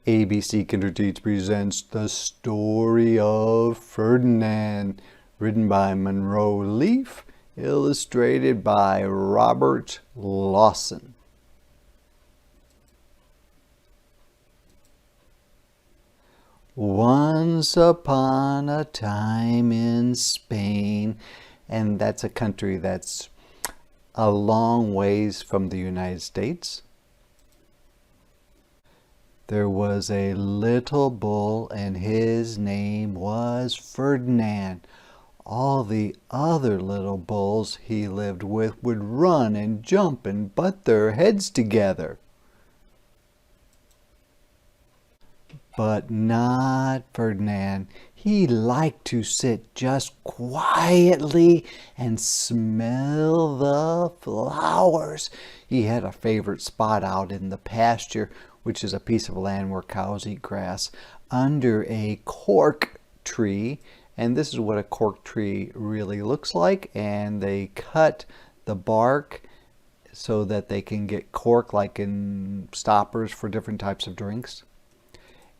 ABC Kinderteach presents The Story of Ferdinand, written by Monroe Leaf, illustrated by Robert Lawson. Once upon a time in Spain, and that's a country that's a long ways from the United States, there was a little bull, and his name was Ferdinand. All the other little bulls he lived with would run and jump and butt their heads together. But not Ferdinand. He liked to sit just quietly and smell the flowers. He had a favorite spot out in the pasture, which is a piece of land where cows eat grass, under a cork tree. And this is what a cork tree really looks like. And they cut the bark so that they can get cork, like in stoppers for different types of drinks.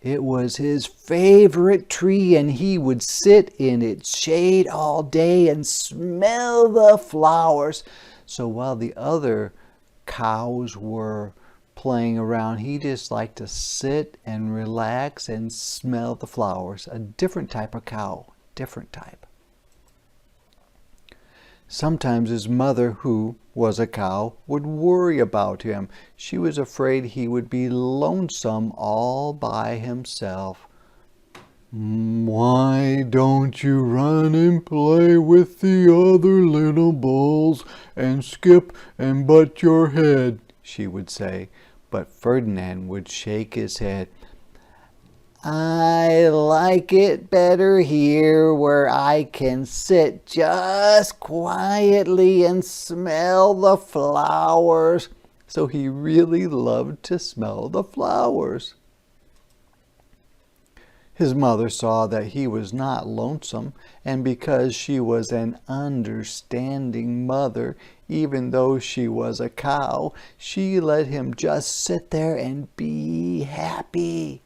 It was his favorite tree, and he would sit in its shade all day and smell the flowers. So while the other cows were playing around, he just liked to sit and relax and smell the flowers. A different type of cow, different type. Sometimes his mother, who was a cow, would worry about him. She was afraid he would be lonesome all by himself. "Why don't you run and play with the other little bulls and skip and butt your head?" she would say. But Ferdinand would shake his head. "I like it better here, where I can sit just quietly and smell the flowers." So he really loved to smell the flowers. His mother saw that he was not lonesome, and because she was an understanding mother, even though she was a cow, she let him just sit there and be happy.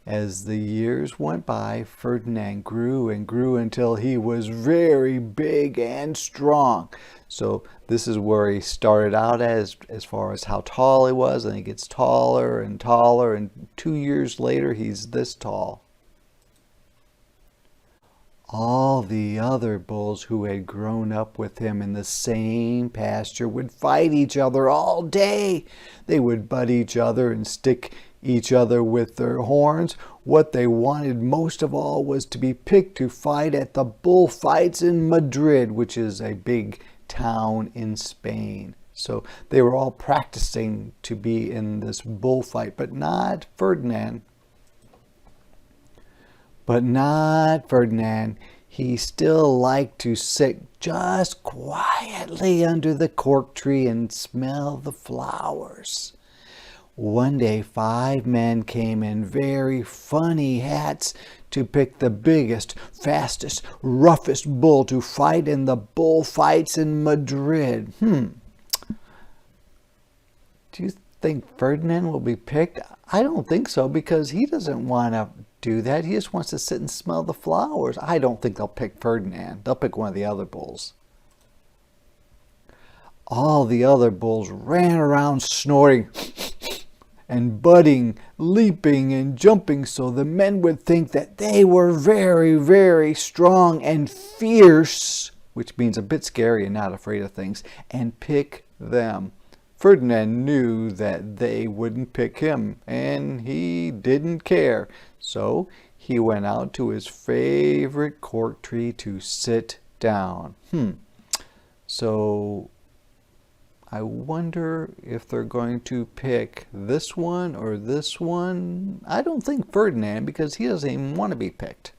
As the years went by, Ferdinand grew and grew until he was very big and strong. So this is where he started out as far as how tall he was, and he gets taller and taller, and 2 years later he's this tall. All the other bulls who had grown up with him in the same pasture would fight each other all day. They would butt each other and stick each other with their horns. What they wanted most of all was to be picked to fight at the bullfights in Madrid, which is a big town in Spain. So they were all practicing to be in this bullfight, but not Ferdinand. He still liked to sit just quietly under the cork tree and smell the flowers. One day 5 men came in very funny hats to pick the biggest, fastest, roughest bull to fight in the bullfights in Madrid. Do you think Ferdinand will be picked? I don't think so, because he doesn't want to do that. He just wants to sit and smell the flowers. I don't think they'll pick Ferdinand. They'll pick one of the other bulls. All the other bulls ran around snorting and butting, leaping and jumping, so the men would think that they were very, very strong and fierce, which means a bit scary and not afraid of things, and pick them. Ferdinand knew that they wouldn't pick him, and he didn't care. So he went out to his favorite cork tree to sit down. So I wonder if they're going to pick this one or this one. I don't think Ferdinand, because he doesn't even want to be picked.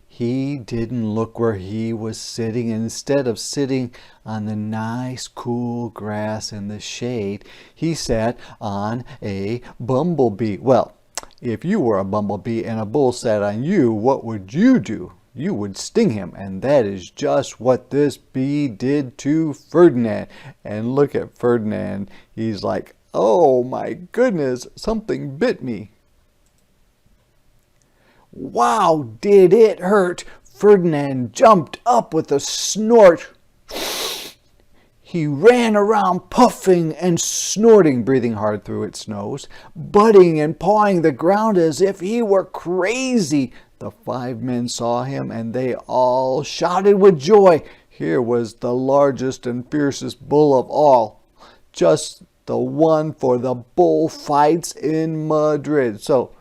He didn't look where he was sitting. Instead of sitting on the nice cool grass in the shade, he sat on a bumblebee. Well, if you were a bumblebee and a bull sat on you, what would you do? You would sting him, and that is just what this bee did to Ferdinand. And look at Ferdinand. He's like, Oh my goodness, something bit me. Wow, did it hurt? Ferdinand jumped up with a snort. He ran around puffing and snorting, breathing hard through its nose, butting and pawing the ground as if he were crazy. The 5 men saw him and they all shouted with joy. Here was the largest and fiercest bull of all. Just the one for the bullfights in Madrid. So,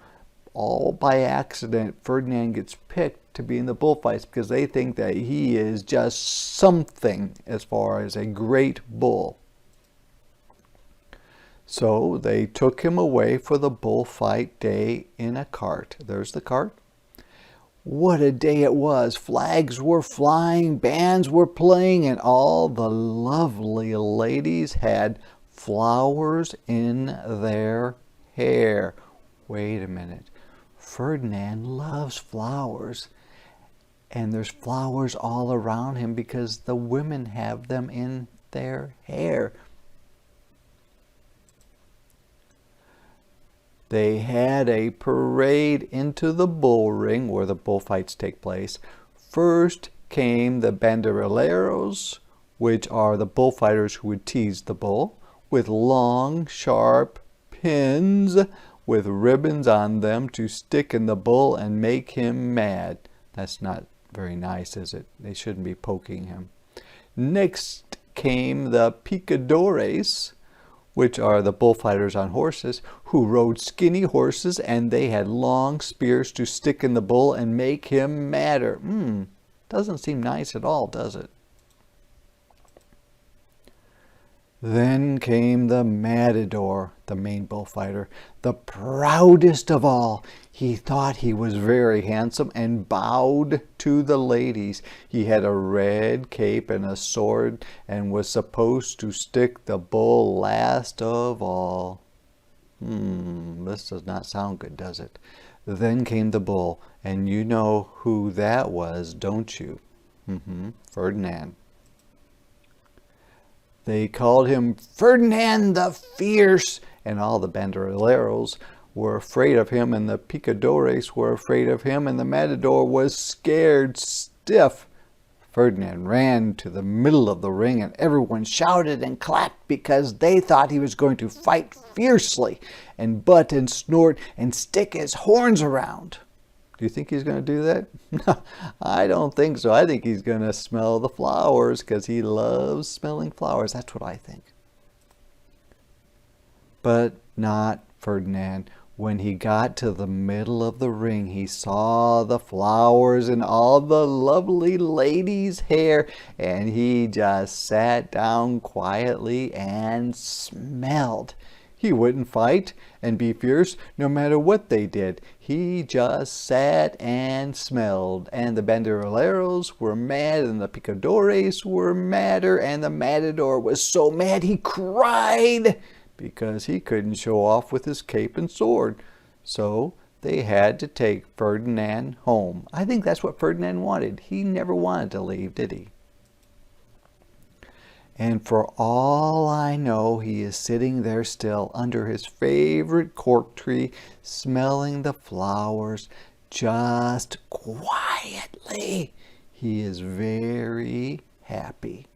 all by accident, Ferdinand gets picked to be in the bullfights because they think that he is just something as far as a great bull. So they took him away for the bullfight day in a cart. There's the cart. What a day it was. Flags were flying, bands were playing, and all the lovely ladies had flowers in their hair. Wait a minute. Ferdinand loves flowers, and there's flowers all around him because the women have them in their hair. They had a parade into the bullring where the bullfights take place. First came the banderilleros, which are the bullfighters who would tease the bull, with long, sharp pins with ribbons on them to stick in the bull and make him mad. That's not very nice, is it? They shouldn't be poking him. Next came the picadores, which are the bullfighters on horses, who rode skinny horses, and they had long spears to stick in the bull and make him madder. Doesn't seem nice at all, does it? Then came the matador, the main bullfighter, the proudest of all. He thought he was very handsome and bowed to the ladies. He had a red cape and a sword and was supposed to stick the bull last of all. This does not sound good, does it? Then came the bull, and you know who that was, don't you? Ferdinand. They called him Ferdinand the Fierce, and all the banderilleros were afraid of him, and the picadores were afraid of him, and the matador was scared stiff. Ferdinand ran to the middle of the ring, and everyone shouted and clapped because they thought he was going to fight fiercely and butt and snort and stick his horns around. Do you think he's going to do that? I don't think so. I think he's going to smell the flowers because he loves smelling flowers. That's what I think. But not Ferdinand. When he got to the middle of the ring, he saw the flowers in all the lovely ladies' hair, and he just sat down quietly and smelled. He wouldn't fight and be fierce no matter what they did. He just sat and smelled. And the banderilleros were mad, and the picadores were madder, and the matador was so mad he cried because he couldn't show off with his cape and sword. So they had to take Ferdinand home. I think that's what Ferdinand wanted. He never wanted to leave, did he? And for all I know, he is sitting there still under his favorite cork tree, smelling the flowers, just quietly. He is very happy.